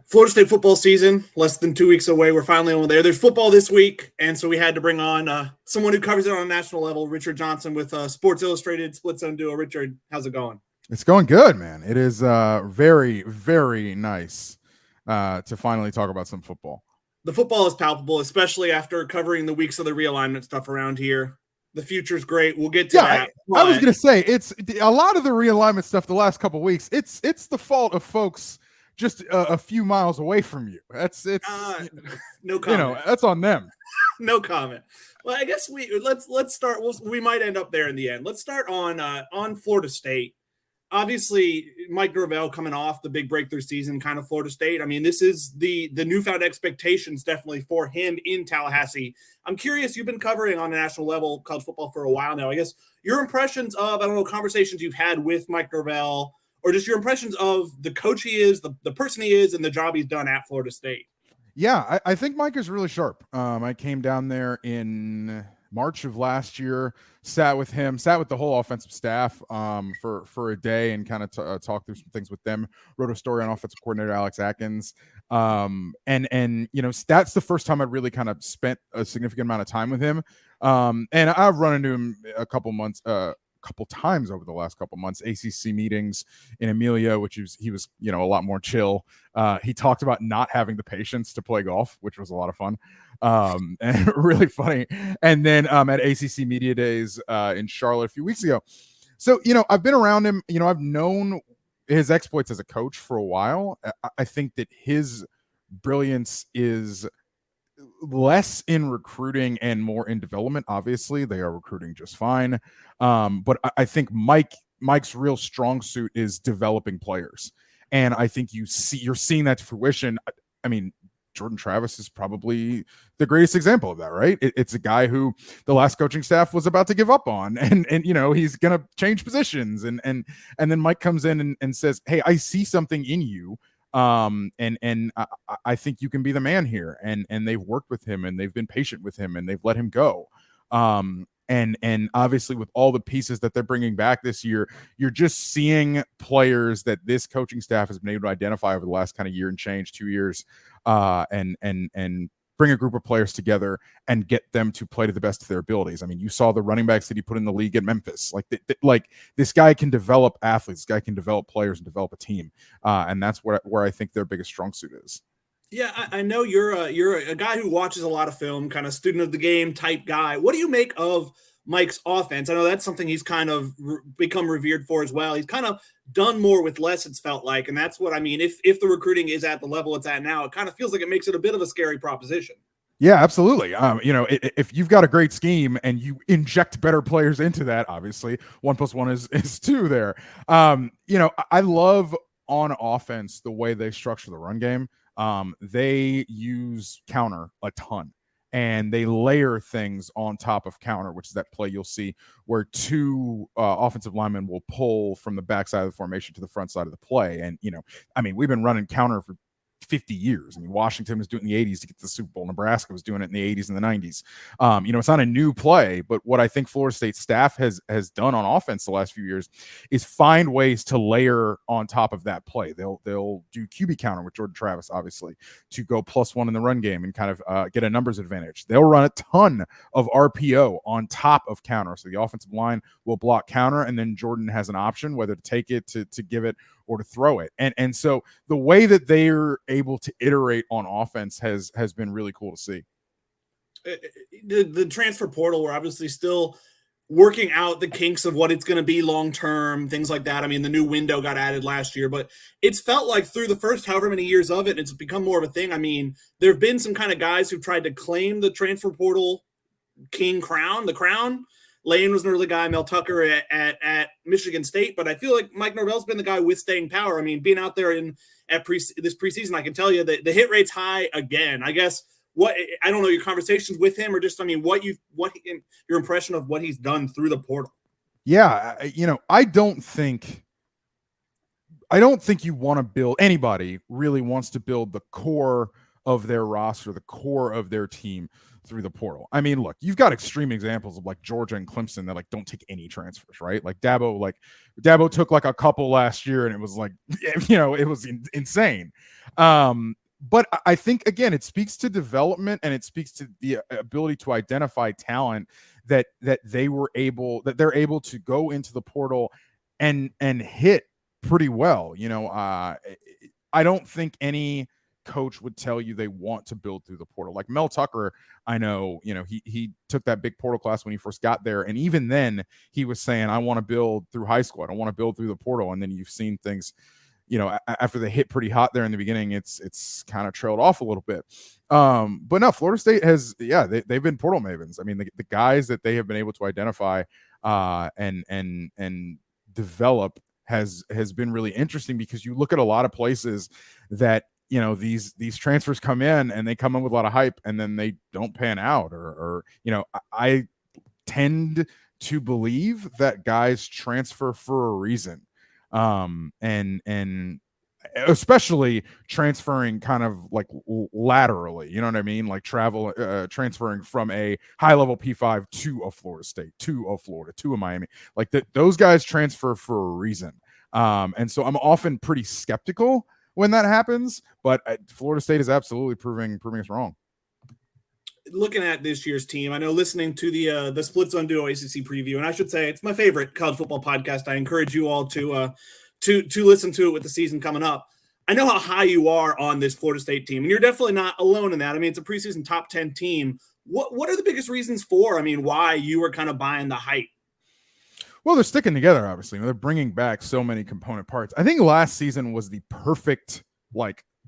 Florida State football season, less than 2 weeks away. We're finally on there. There's football this week, and so we had to bring on someone who covers it on a national level, Richard Johnson with Sports Illustrated Split Zone Duo. Richard, how's it going? It's going good, man. It is very, very nice to finally talk about some football. The football is palpable, especially after covering the weeks of the realignment stuff around here. The future's great. We'll get to that. I was going to say, it's a lot of the realignment stuff the last couple of weeks. It's the fault of folks just a few miles away from you. No comment. That's on them. No comment. Well, I guess let's start. We might end up there in the end. Let's start on Florida State. Obviously, Mike Norvell coming off the big breakthrough season, kind of Florida State. I mean, this is the newfound expectations definitely for him in Tallahassee. I'm curious, you've been covering on a national level college football for a while now. I guess your impressions of, conversations you've had with Mike Norvell, or just your impressions of the coach he is, the person he is, and the job he's done at Florida State. Yeah, I think Mike is really sharp. I came down there in March of last year, sat with the whole offensive staff for a day and kind of talked through some things with them. Wrote a story on offensive coordinator Alex Atkins. And that's the first time I really kind of spent a significant amount of time with him. And I've run into him a couple times over the last couple months, ACC meetings in Amelia, he was a lot more chill. He talked about not having the patience to play golf, which was a lot of fun. And really funny. And then at ACC Media Days in Charlotte a few weeks ago. So, I've been around him. I've known his exploits as a coach for a while. I think that his brilliance is less in recruiting and more in development. Obviously, they are recruiting just fine. But I think Mike's real strong suit is developing players. And I think you're seeing that to fruition. I mean, Jordan Travis is probably the greatest example of that, right? It's a guy who the last coaching staff was about to give up on, and he's going to change positions, and then Mike comes in and says, "Hey, I see something in you, and I think you can be the man here." And they've worked with him, and they've been patient with him, and they've let him go. And obviously with all the pieces that they're bringing back this year, you're just seeing players that this coaching staff has been able to identify over the last kind of year and change, 2 years, and bring a group of players together and get them to play to the best of their abilities. I mean, you saw the running backs that he put in the league at Memphis. Like this guy can develop athletes. This guy can develop players and develop a team. And that's where I think their biggest strong suit is. Yeah, I know you're a guy who watches a lot of film, kind of student of the game type guy. What do you make of Mike's offense? I know that's something he's kind of become revered for as well. He's kind of done more with less, it's felt like. And that's what I mean. If the recruiting is at the level it's at now, it kind of feels like it makes it a bit of a scary proposition. Yeah, absolutely. If you've got a great scheme and you inject better players into that, obviously 1 + 1 is 2 there. I love on offense the way they structure the run game. They use counter a ton, and they layer things on top of counter, which is that play you'll see where two offensive linemen will pull from the backside of the formation to the front side of the play. And, we've been running counter for 50 years. I mean, Washington was doing it in the 80s to get to the Super Bowl. Nebraska was doing it in the 80s and the 90s. It's not a new play, but what I think Florida State staff has done on offense the last few years is find ways to layer on top of that play. They'll do QB counter with Jordan Travis, obviously, to go +1 in the run game and kind of get a numbers advantage. They'll run a ton of RPO on top of counter. So the offensive line will block counter, and then Jordan has an option whether to take it, to give it, or to throw it. And so the way that they're able to iterate on offense has been really cool to see. The transfer portal, we're obviously still working out the kinks of what it's going to be long-term, things like that. I mean, the new window got added last year, but it's felt like through the first however many years of it, it's become more of a thing. I mean, there have been some kind of guys who tried to claim the transfer portal the crown. Lane was an early guy, Mel Tucker at Michigan State, but I feel like Mike Norvell's been the guy with staying power. I mean, being out there this preseason, I can tell you that the hit rate's high again. I guess I don't know your conversations with him, or just your impression of what he's done through the portal. Yeah, I don't think you want to build, anybody really wants to build the core of their roster, the core of their team through the portal. I mean, look, you've got extreme examples of like Georgia and Clemson that like don't take any transfers, right? Like Dabo took like a couple last year, and it was like, it was insane. But I think, again, it speaks to development, and it speaks to the ability to identify talent that they're able to go into the portal and hit pretty well. I don't think any coach would tell you they want to build through the portal. Like Mel Tucker, I know, he took that big portal class when he first got there, and even then he was saying, I want to build through high school, I don't want to build through the portal. And then you've seen things, after they hit pretty hot there in the beginning, it's kind of trailed off a little bit. But no, Florida State has, they've been portal mavens. I mean, the guys that they have been able to identify and develop has been really interesting, because you look at a lot of places that, these transfers come in and they come in with a lot of hype and then they don't pan out, or I tend to believe that guys transfer for a reason. And especially transferring kind of like laterally, you know what I mean? Like transferring from a high level P5 to a Florida State, to a Florida, to a Miami, like those guys transfer for a reason. And so I'm often pretty skeptical when that happens, but Florida State is absolutely proving us wrong. Looking at this year's team, I know listening to the Split Zone Duo ACC preview, and I should say it's my favorite college football podcast. I encourage you all to listen to it with the season coming up. I know how high you are on this Florida State team, and you're definitely not alone in that. I mean, it's a preseason top 10 team. What are the biggest reasons for, why you were kind of buying the hype? Well, they're sticking together, obviously. They're bringing back so many component parts. I think last season was the perfect,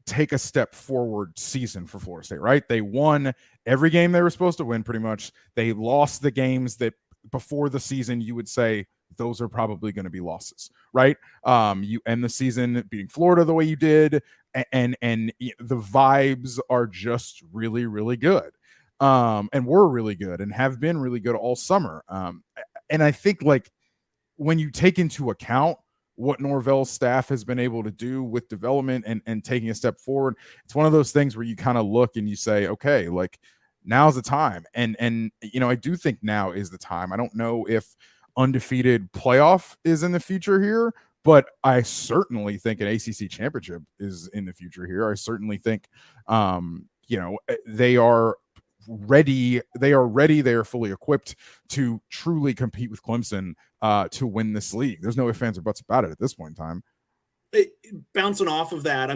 take a step forward season for Florida State, right? They won every game they were supposed to win, pretty much. They lost the games that before the season you would say those are probably going to be losses, right? You end the season beating Florida the way you did, and the vibes are just really, really good. And were really good and have been really good all summer. And I think, when you take into account what Norvell's staff has been able to do with development and taking a step forward, it's one of those things where you kind of look and you say, okay, now's the time. And I do think now is the time. I don't know if undefeated playoff is in the future here, but I certainly think an ACC championship is in the future here. I certainly think, they are ready. They are fully equipped to truly compete with Clemson to win this league. There's no ifs, ands, or buts about it at this point in time. Bouncing off of that, I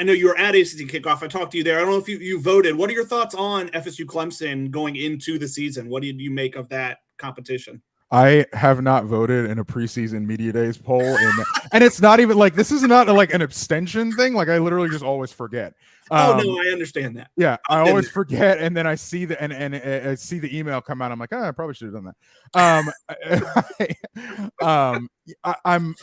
know you were at ACC kickoff. I talked to you there. I don't know if you voted. What are your thoughts on FSU Clemson going into the season? What did you make of that competition? I have not voted in a preseason media days poll, and it's not even this is not an abstention thing. I literally just always forget. No, I understand that. Yeah, I always forget, and then I see the and I see the email come out. I'm like, I probably should have done that. I'm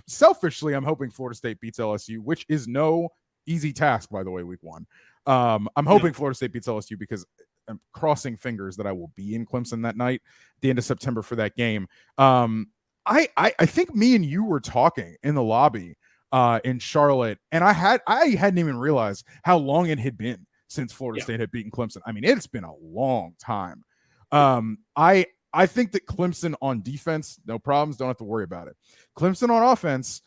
selfishly, I'm hoping Florida State beats LSU, which is no easy task, by the way. Week 1, I'm hoping Florida State beats LSU because I'm crossing fingers that I will be in Clemson that night, the end of September, for that game. I think me and you were talking in the lobby in Charlotte, and I hadn't even realized how long it had been since Florida State had beaten Clemson. It's been a long time. I think that Clemson on defense, no problems, don't have to worry about it. Clemson on offense,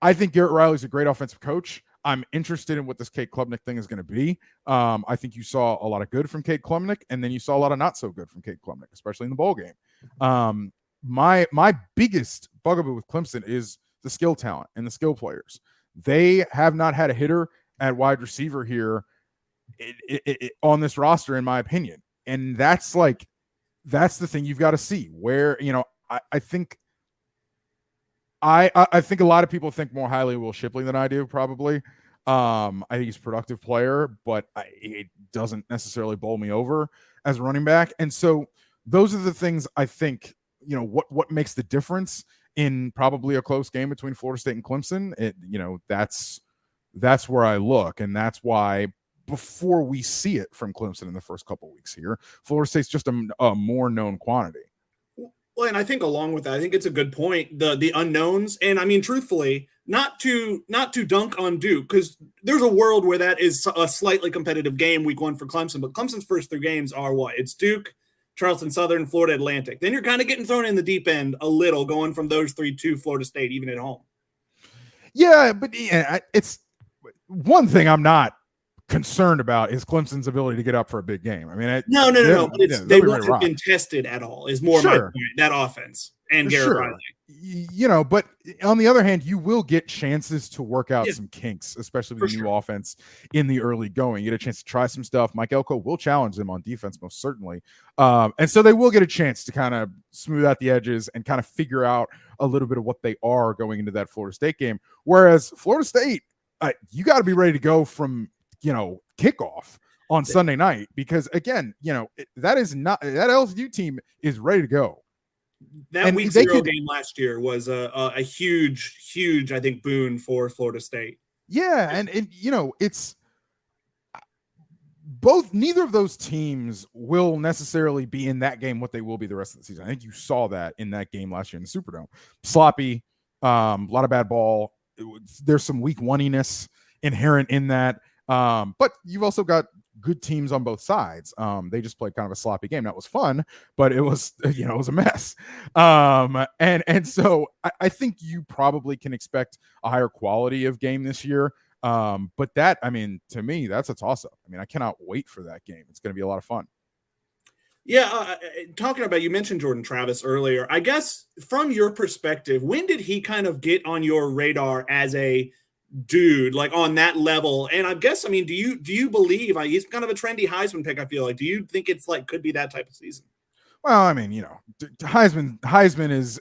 I think Garrett Riley's a great offensive coach. I'm interested in what this Cade Klubnik thing is going to be. I think you saw a lot of good from Cade Klubnik, and then you saw a lot of not so good from Cade Klubnik, especially in the bowl game. My biggest bugaboo with Clemson is the skill talent and the skill players. They have not had a hitter at wide receiver here on this roster, in my opinion. And that's the thing you've got to see, where, I think I think a lot of people think more highly of Will Shipley than I do, probably. I think he's a productive player, but it doesn't necessarily bowl me over as a running back. And so those are the things I think, what makes the difference in probably a close game between Florida State and Clemson. That's where I look. And that's why before we see it from Clemson in the first couple of weeks here, Florida State's just a more known quantity. Well, and I think along with that, I think it's a good point. The unknowns, and truthfully, not to dunk on Duke, because there's a world where that is a slightly competitive game week 1 for Clemson. But Clemson's first 3 games are what? It's Duke, Charleston Southern, Florida Atlantic. Then you're kind of getting thrown in the deep end a little, going from those 3 to Florida State, even at home. Yeah, but it's one thing I'm not concerned about is Clemson's ability to get up for a big game. I mean, No. But they won't been tested at all. Is more my point. That offense and Garrett Riley. But on the other hand, you will get chances to work out some kinks, especially with the new offense in the early going. You get a chance to try some stuff. Mike Elko will challenge them on defense, most certainly. And so they will get a chance to kind of smooth out the edges and kind of figure out a little bit of what they are going into that Florida State game. Whereas Florida State, you got to be ready to go from, kickoff on Sunday night, because again, that LSU team is ready to go. That week 0 game last year was a huge, I think, boon for Florida State. Yeah, and it's neither of those teams will necessarily be in that game what they will be the rest of the season. I think you saw that in that game last year in the Superdome. Sloppy, a lot of bad ball. There's some weak one-iness inherent in that. But you've also got good teams on both sides. They just played kind of a sloppy game. That was fun, but it was, it was a mess. And so I think you probably can expect a higher quality of game this year. But that, to me, that's a toss-up. I cannot wait for that game. It's going to be a lot of fun. Yeah, talking about, you mentioned Jordan Travis earlier. I guess from your perspective, when did he kind of get on your radar as a dude, like on that level? And I guess, do you believe he's kind of a trendy Heisman pick? I feel like, do you think it's could be that type of season? Well, Heisman is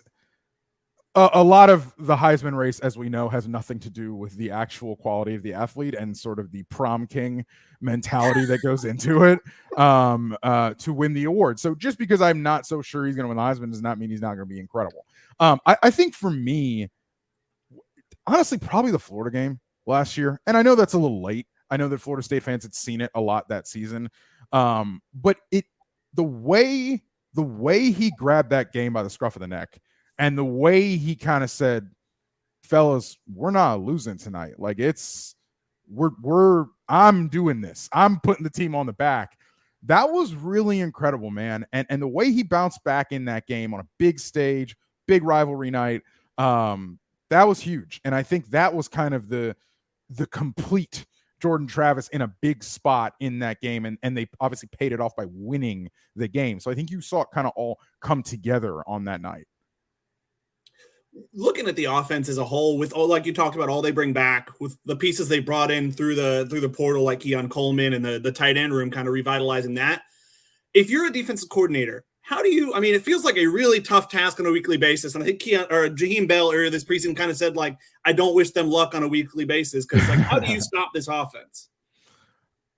a lot of the Heisman race, as we know, has nothing to do with the actual quality of the athlete and sort of the prom king mentality that goes into it to win the award. So just because I'm not so sure he's going to win the Heisman does not mean he's not going to be incredible. I think for me, honestly, probably the Florida game last year. And I know that's a little late. I know that Florida State fans had seen it a lot that season. But the way he grabbed that game by the scruff of the neck, and the way he kind of said, fellas, we're not losing tonight. Like I'm doing this. I'm putting the team on the back. That was really incredible, man. And the way he bounced back in that game on a big stage, big rivalry night, that was huge. And I think that was kind of the complete Jordan Travis in a big spot in that game. And they obviously paid it off by winning the game. So I think you saw it kind of all come together on that night. Looking at the offense as a whole, with all, like you talked about, all they bring back with the pieces they brought in through the portal, like Keon Coleman and the tight end room, kind of revitalizing that. If you're a defensive coordinator, how do you, it feels like a really tough task on a weekly basis. And I think Jaheim Bell earlier this preseason kind of said, I don't wish them luck on a weekly basis. Cause how do you stop this offense?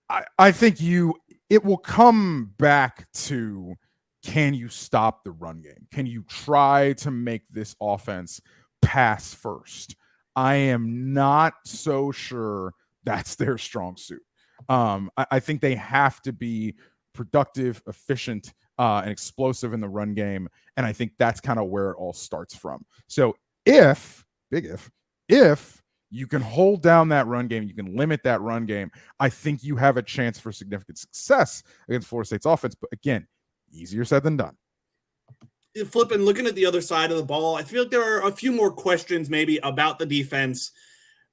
I think it will come back to, can you stop the run game? Can you try to make this offense pass first? I am not so sure that's their strong suit. I think they have to be productive, efficient, and explosive in the run game. And I think that's kind of where it all starts from. So if you can hold down that run game, you can limit that run game, I think you have a chance for significant success against Florida State's offense. But again, easier said than done. Flipping, looking at the other side of the ball, I feel like there are a few more questions maybe about the defense.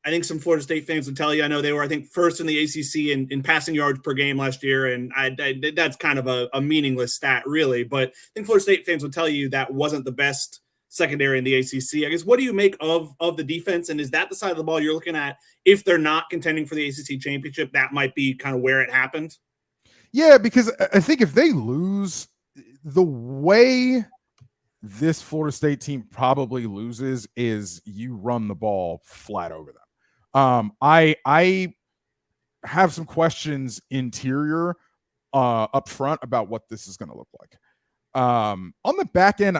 I think some Florida State fans would tell you, I know they were, first in the ACC in passing yards per game last year, and that's kind of a meaningless stat, really. But I think Florida State fans would tell you that wasn't the best secondary in the ACC. I guess, what do you make of the defense, and is that the side of the ball you're looking at? If they're not contending for the ACC championship, that might be kind of where it happened? Yeah, because I think if they lose, the way this Florida State team probably loses is you run the ball flat over them. I have some questions interior up front about what this is going to look like. On the back end,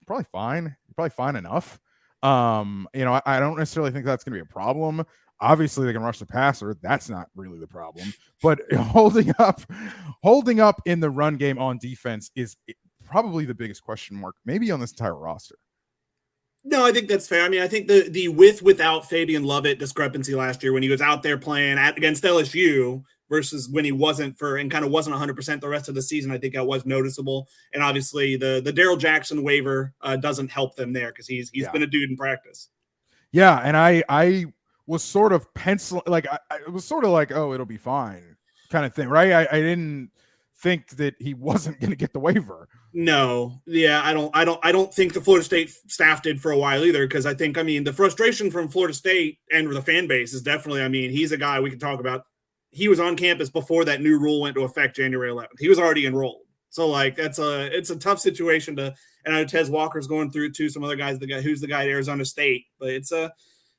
probably fine. Probably fine enough. I don't necessarily think that's going to be a problem. Obviously, they can rush the passer. That's not really the problem. But holding up in the run game on defense is probably the biggest question mark, maybe on this entire roster. No, I think that's fair. I think the without Fabian Lovett discrepancy last year when he was out there playing against LSU versus when he wasn't and kind of wasn't 100% the rest of the season, I think that was noticeable. And obviously the Darrell Jackson waiver doesn't help them there because he's been a dude in practice. Yeah, and I was sort of like I was sort of like, oh, it'll be fine, kind of thing, right? I didn't think that he wasn't going to get the waiver. No, yeah, I don't think the Florida State staff did for a while either, because I think, I mean, the frustration from Florida State and the fan base is definitely, I mean, he's a guy we can talk about. He was on campus before that new rule went to effect January 11th. He was already enrolled, so like it's a tough situation to. And I know Tez Walker's going through it too. Some other guys, the guy who's the guy at Arizona State, but it's a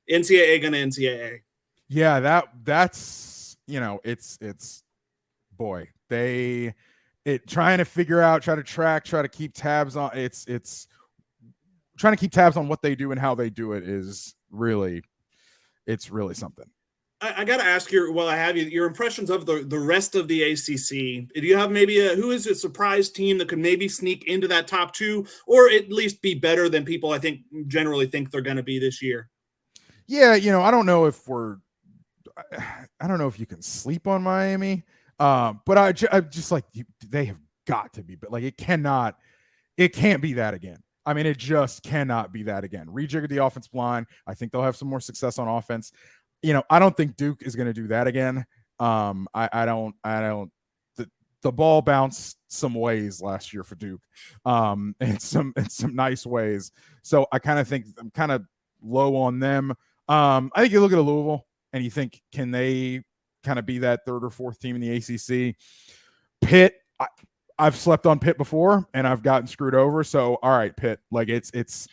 NCAA gonna NCAA. Yeah, that's it's boy, trying to figure out, try to track, try to keep tabs on it's trying to keep tabs on what they do and how they do it is really something. I got to ask while I have you, your impressions of the rest of the ACC. Do you have maybe who is a surprise team that could maybe sneak into that top two, or at least be better than people I think generally think they're going to be this year? Yeah, I don't know if you can sleep on Miami, but I just like they have got to be, but like it can't be that again. I mean, it just cannot be that again. Rejigger the offensive line. I think they'll have some more success on offense. I don't think Duke is going to do that again. I don't. The ball bounced some ways last year for Duke, in some nice ways. So I kind of think I'm kind of low on them. I think you look at Louisville and you think, can they kind of be that third or fourth team in the ACC? Pitt, I've slept on Pitt before and I've gotten screwed over. So, all right, Pitt, like it's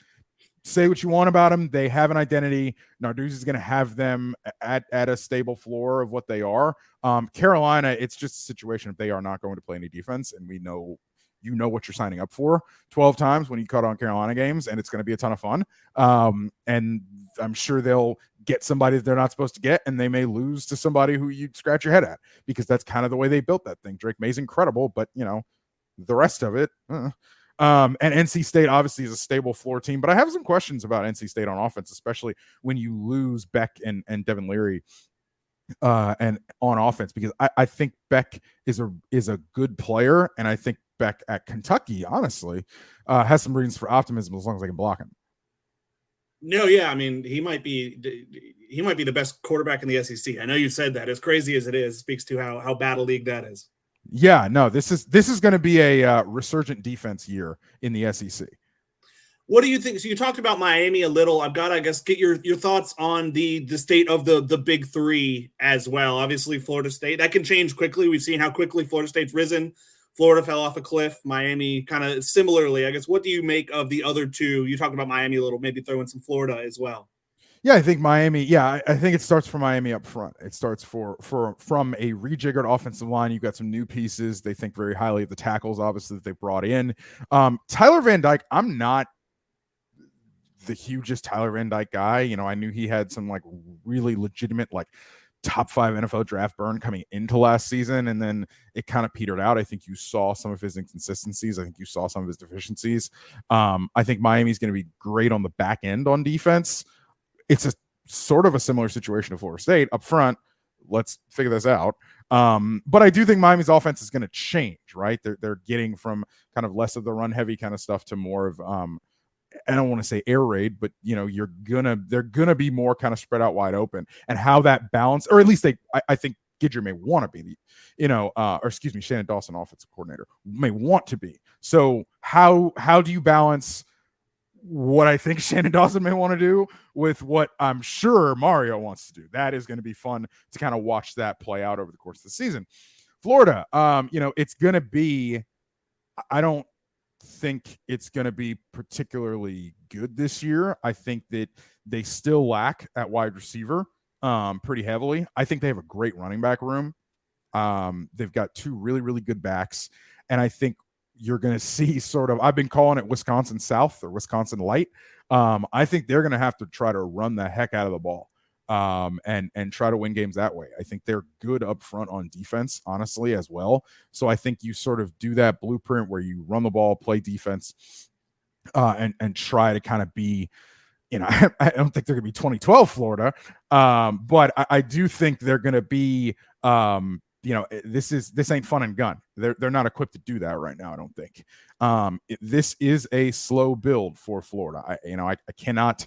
say what you want about them. They have an identity. Narduzzi is going to have them at a stable floor of what they are. Carolina, it's just a situation if they are not going to play any defense, and we know what you're signing up for 12 times when you cut on Carolina games, and it's going to be a ton of fun. And I'm sure they'll get somebody that they're not supposed to get, and they may lose to somebody who you scratch your head at, because that's kind of the way they built that thing. Drake May's incredible, but the rest of it. And NC State obviously is a stable floor team, but I have some questions about NC State on offense, especially when you lose Beck and Devin Leary and on offense, because I think Beck is a good player, and I think Beck at Kentucky, honestly, has some reasons for optimism as long as I can block him. No, yeah, I mean, he might be the best quarterback in the SEC. I know you said that. As crazy as it is, speaks to how bad a league that is. Yeah, no, this is going to be a resurgent defense year in the SEC. What do you think? So you talked about Miami a little. I've got to, I guess, get your thoughts on the state of the big three as well. Obviously, Florida State, that can change quickly. We've seen how quickly Florida State's risen. Florida fell off a cliff. Miami kind of similarly. I guess, what do you make of the other two? You talked about Miami a little, maybe throw in some Florida as well. Yeah, I think Miami. Yeah, I think it starts for Miami up front. It starts from a rejiggered offensive line. You've got some new pieces. They think very highly of the tackles, obviously, that they brought in. Tyler Van Dyke, I'm not the hugest Tyler Van Dyke guy. I knew he had some like really legitimate like top 5 NFL draft burn coming into last season, and then it kind of petered out. I think you saw some of his inconsistencies. I think you saw some of his deficiencies. I think Miami's going to be great on the back end on defense. It's a sort of a similar situation to Florida State up front. Let's figure this out. But I do think Miami's offense is going to change, right? They're getting from kind of less of the run heavy kind of stuff to more of, I don't want to say air raid, but they're gonna be more kind of spread out wide open, and how that balance, or at least I think Gidger may want to be Shannon Dawson, offensive coordinator, may want to be. So how do you balance what I think Shannon Dawson may want to do with what I'm sure Mario wants to do? That is going to be fun to kind of watch that play out over the course of the season. Florida, it's going to be, I don't think it's going to be particularly good this year. I think that they still lack at wide receiver pretty heavily. I think they have a great running back room. They've got 2 really, really good backs, and I think you're going to see sort of, I've been calling it Wisconsin South or Wisconsin Light. I think they're going to have to try to run the heck out of the ball and try to win games that way. I think they're good up front on defense, honestly, as well. So I think you sort of do that blueprint where you run the ball, play defense, and try to kind of be, I don't think they're going to be 2012 Florida, but I do think they're going to be, this ain't fun and gun. They're not equipped to do that right now, I don't think. This is a slow build for Florida. I cannot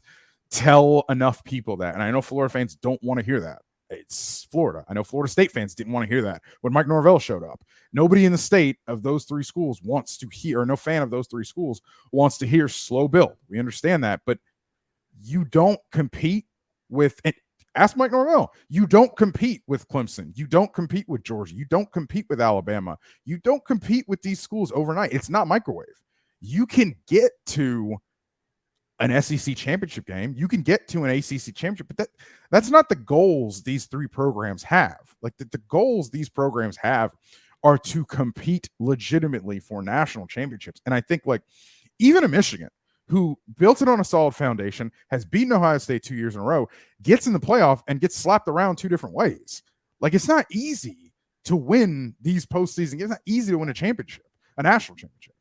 tell enough people that. And I know Florida fans don't want to hear that. It's Florida. I know Florida State fans didn't want to hear that when Mike Norvell showed up. Nobody in the state of those three schools wants to hear, or no fan of those three schools wants to hear slow build. We understand that, but you don't compete with, and ask Mike Norvell, you don't compete with Clemson. You don't compete with Georgia. You don't compete with Alabama. You don't compete with these schools overnight. It's not microwave. You can get to an SEC championship game. You can get to an ACC championship, but that's not the goals these three programs have. Like the goals these programs have are to compete legitimately for national championships. And I think like even a Michigan, who built it on a solid foundation, has beaten Ohio State 2 years in a row, gets in the playoff and gets slapped around two different ways. Like it's not easy to win these postseason. It's not easy to win a championship, a national championship.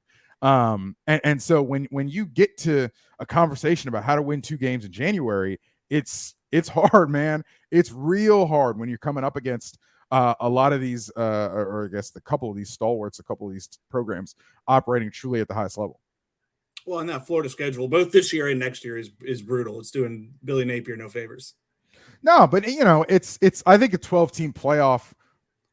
And so when you get to a conversation about how to win 2 games in January, it's hard, man. It's real hard when you're coming up against a lot of these, or I guess a couple of these stalwarts, a couple of these programs operating truly at the highest level. Well, and that Florida schedule, both this year and next year, is brutal. It's doing Billy Napier no favors. No, but it's I think a 12-team playoff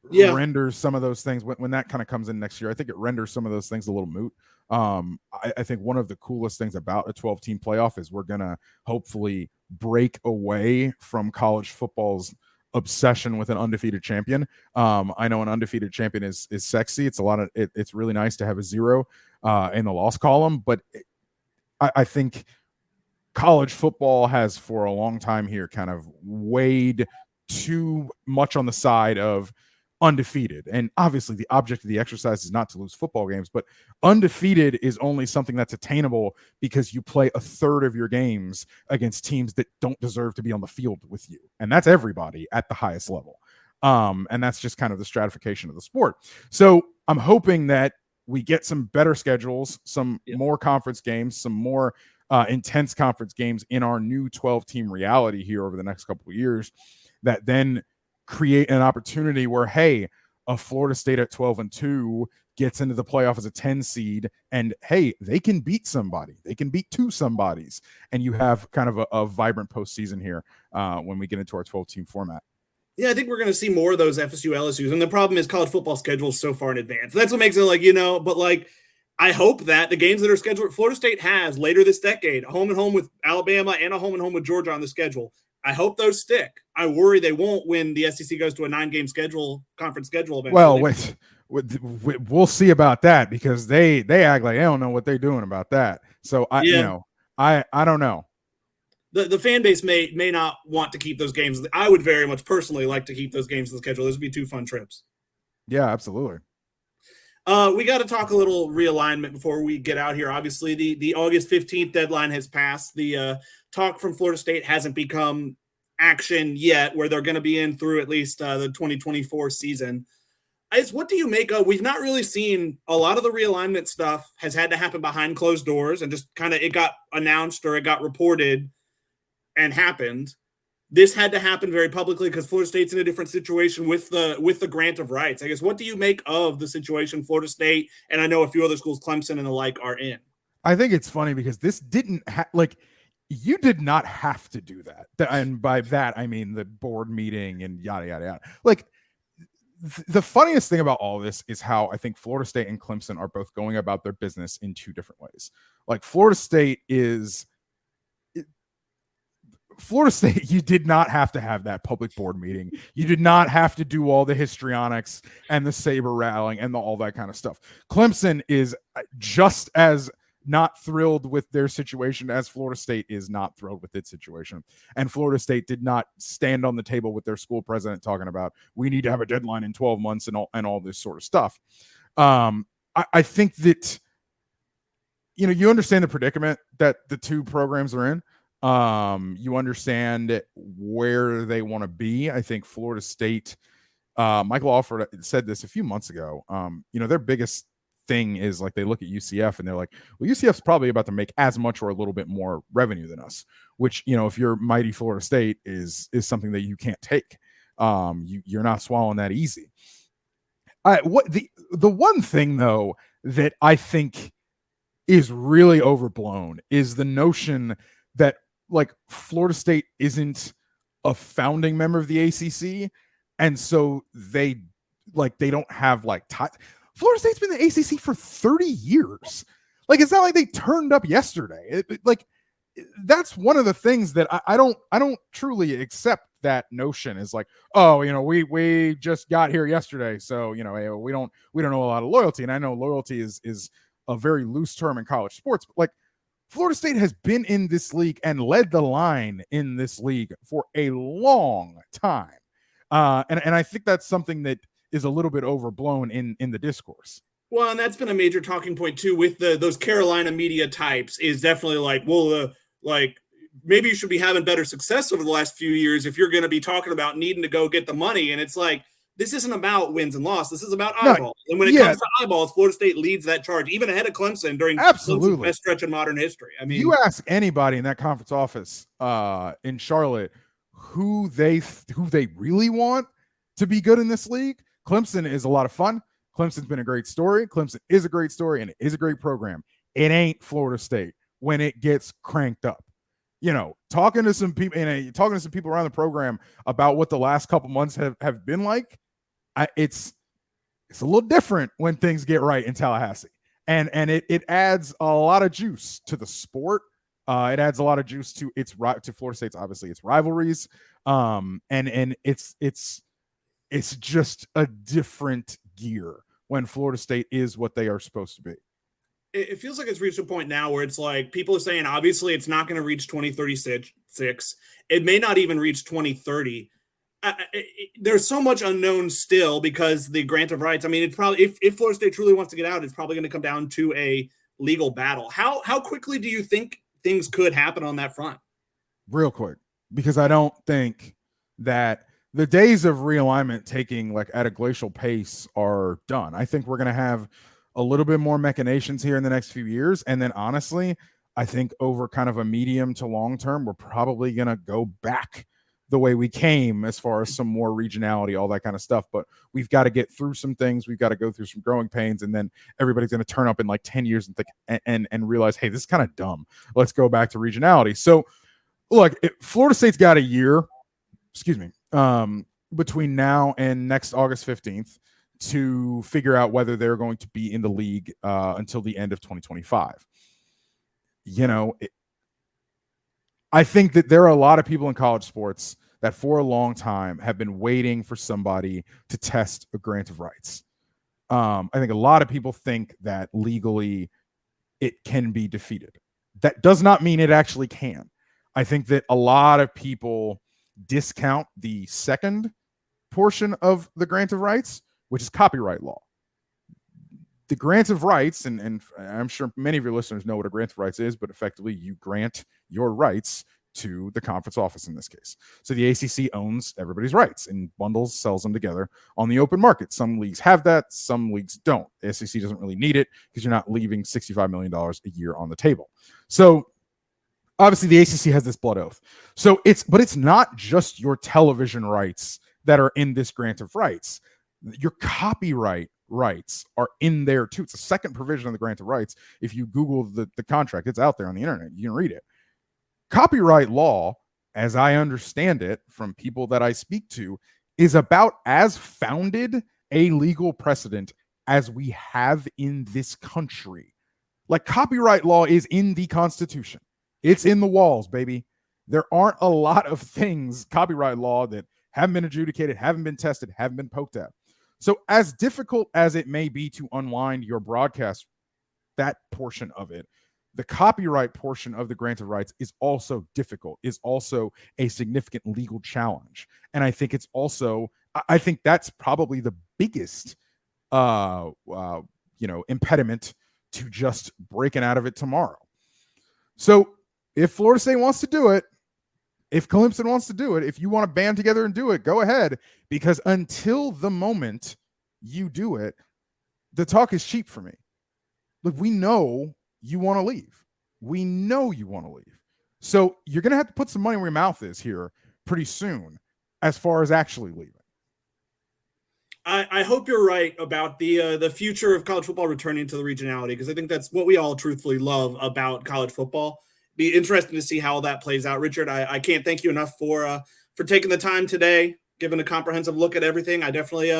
renders some of those things when that kind of comes in next year. I think it renders some of those things a little moot. I think one of the coolest things about a 12-team playoff is we're gonna hopefully break away from college football's obsession with an undefeated champion. I know an undefeated champion is sexy. It's it's really nice to have a 0 in the loss column, but I think college football has for a long time here kind of weighed too much on the side of undefeated. And obviously the object of the exercise is not to lose football games, but undefeated is only something that's attainable because you play a third of your games against teams that don't deserve to be on the field with you. And that's everybody at the highest level. And that's just kind of the stratification of the sport. So I'm hoping that we get some better schedules, some more conference games, some more intense conference games in our new 12-team reality here over the next couple of years that then create an opportunity where, hey, a Florida State at 12-2 gets into the playoff as a 10 seed, and hey, they can beat somebody. They can beat 2 somebodies, and you have kind of a vibrant postseason here when we get into our 12-team format. Yeah, I think we're going to see more of those FSU LSUs, and the problem is college football schedules so far in advance. That's what makes it but I hope that the games that are scheduled, Florida State has later this decade, a home and home with Alabama and a home and home with Georgia on the schedule. I hope those stick. I worry they won't when the SEC goes to a 9-game conference schedule eventually. Well, we'll see about that because they act like they don't know what they're doing about that. So I don't know. The fan base may not want to keep those games. I would very much personally like to keep those games in the schedule. Those would be 2 fun trips. Yeah, absolutely. We got to talk a little realignment before we get out here. Obviously, the August 15th deadline has passed. The talk from Florida State hasn't become action yet, where they're going to be in through at least the 2024 season. What do you make of? We've not really seen a lot of the realignment stuff has had to happen behind closed doors and just kind of it got announced or it got reported and happened. This had to happen very publicly because Florida State's in a different situation with the grant of rights. I guess, what do you make of the situation Florida State, and I know a few other schools, Clemson and the like, are in? I think it's funny because this didn't you did not have to do that. And by that, I mean the board meeting and yada, yada, yada. Like the funniest thing about all this is how I think Florida State and Clemson are both going about their business in 2 different ways. Like Florida State, you did not have to have that public board meeting. You did not have to do all the histrionics and the saber rattling and all that kind of stuff. Clemson is just as not thrilled with their situation as Florida State is not thrilled with its situation. And Florida State did not stand on the table with their school president talking about, we need to have a deadline in 12 months and all this sort of stuff. I think that, you understand the predicament that the 2 programs are in. You understand where they want to be. I think Florida State, Michael Alford said this a few months ago. Their biggest thing is like they look at UCF and they're like, well, UCF's probably about to make as much or a little bit more revenue than us, which, if you're mighty Florida State is something that you can't take. You're not swallowing that easy. The one thing though that I think is really overblown is the notion that like Florida State isn't a founding member of the ACC, and so they don't have like Florida State's been in the ACC for 30 years. Like, it's not like they turned up yesterday. That's one of the things that I don't truly accept. That notion is like, oh, we just got here yesterday, so we don't know a lot of loyalty. And I know loyalty is a very loose term in college sports, but like Florida State has been in this league and led the line in this league for a long time, and I think that's something that is a little bit overblown in the discourse. Well, and that's been a major talking point too with those Carolina media types, is definitely like, well, maybe you should be having better success over the last few years if you're going to be talking about needing to go get the money. And it's like, this isn't about wins and loss. This is about eyeballs. And when it comes to eyeballs, Florida State leads that charge, even ahead of Clemson during Clemson's best stretch in modern history. I mean, you ask anybody in that conference office in Charlotte who they really want to be good in this league. Clemson is a lot of fun. Clemson's been a great story. Clemson is a great story, and it is a great program. It ain't Florida State when it gets cranked up. Talking to some people around the program about what the last couple months have been like, it's a little different when things get right in Tallahassee, and it adds a lot of juice to the sport. It adds a lot of juice to Florida State's, obviously, its rivalries, and it's just a different gear when Florida State is what they are supposed to be. It feels like it's reached a point now where it's like people are saying, obviously, it's not going to reach 2036. It may not even reach 2030. There's so much unknown still because the grant of rights. I mean, it probably, if Florida State truly wants to get out, it's probably going to come down to a legal battle. How quickly do you think things could happen on that front? Real quick, because I don't think that the days of realignment taking like at a glacial pace are done. I think we're going to have a little bit more machinations here in the next few years. And then honestly, I think over kind of a medium to long term, we're probably going to go back the way we came as far as some more regionality, all that kind of stuff. But we've got to get through some things. We've got to go through some growing pains. And then everybody's going to turn up in like 10 years and think and realize, hey, this is kind of dumb. Let's go back to regionality. So look, Florida State's got a year, between now and next August 15th to figure out whether they're going to be in the league until the end of 2025. I think that there are a lot of people in college sports that for a long time have been waiting for somebody to test a grant of rights. I think a lot of people think that legally it can be defeated. That does not mean it actually can. I think that a lot of people discount the second portion of the grant of rights, which is copyright law. The grant of rights, and I'm sure many of your listeners know what a grant of rights is, but effectively you grant your rights to the conference office in this case. So the ACC owns everybody's rights and bundles, sells them together on the open market. Some leagues have that, some leagues don't. The SEC doesn't really need it because you're not leaving $65 million a year on the table. So obviously the ACC has this blood oath. But it's not just your television rights that are in this grant of rights. Your copyright rights are in there too. It's the second provision of the grant of rights. If you Google the contract, it's out there on the internet. You can read it. Copyright law, as I understand it from people that I speak to, is about as founded a legal precedent as we have in this country. Like, copyright law is in the Constitution. It's in the walls, baby. There aren't a lot of things, copyright law, that haven't been adjudicated, haven't been tested, haven't been poked at. So as difficult as it may be to unwind your broadcast, that portion of it, the copyright portion of the grant of rights is also difficult, is also a significant legal challenge. And I think it's also, I think that's probably the biggest, impediment to just breaking out of it tomorrow. So if Florida State wants to do it, if Clemson wants to do it, if you want to band together and do it, go ahead. Because until the moment you do it, the talk is cheap for me. Look, we know you want to leave. We know you want to leave. So you're going to have to put some money where your mouth is here pretty soon as far as actually leaving. I hope you're right about the future of college football returning to the regionality, because I think that's what we all truthfully love about college football. be interesting to see how all that plays out. Richard, I can't thank you enough for taking the time today, giving a comprehensive look at everything. I definitely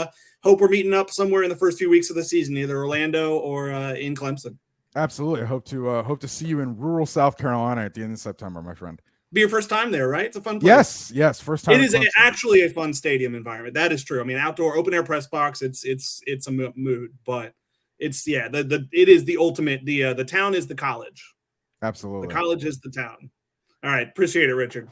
hope we're meeting up somewhere in the first few weeks of the season, either Orlando or in Clemson. Absolutely. I hope to see you in rural South Carolina at the end of September, my friend. Be your first time there, right? It's a fun place. Yes, first time. It is actually a fun stadium environment. That is true. I mean, outdoor, open air press box. It's a mood, but it's it is the ultimate. The town is the college. Absolutely, the college is the town. All right, appreciate it, Richard.